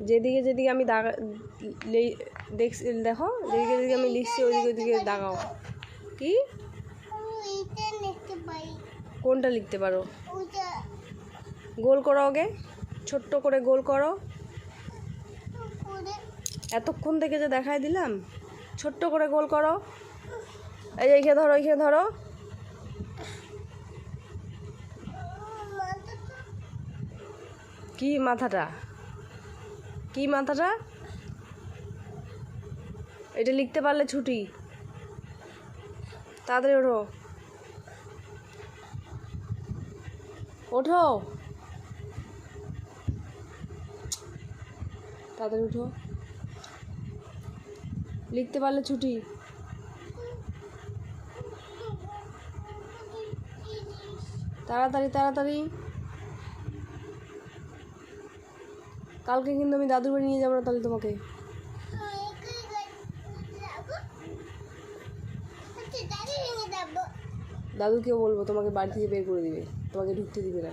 যেদিকে যেদিকে আমি দেখছি, দেখো যেদিকে যেদিকে আমি লিখছি ওইদিকে ওইদিকে দাগাও। কি কোনটা লিখতে পারো? গোল করো, আগে ছোট্ট করে গোল করো। এতক্ষণ থেকে যে দেখাই দিলাম, ছোট্ট করে গোল করো। এই যে এইখানে ধরো, এইখানে ধরো। কি মাথাটা? কি মাথাটা? এটা লিখতে পারলে ছুটি। তাড়াতাড়ি ওঠো, ওঠো, তাড়াতাড়ি উঠো। লিখতে পারলে ছুটি। তাড়াতাড়ি তাড়াতাড়ি। কালকে কিন্তু আমি দাদুর বাড়ি নিয়ে যাবো না তাহলে তোমাকে। দাদুকেও বলবো তোমাকে বাড়ি থেকে বের করে দিবে, তোমাকে ঢুকতে দিবে না।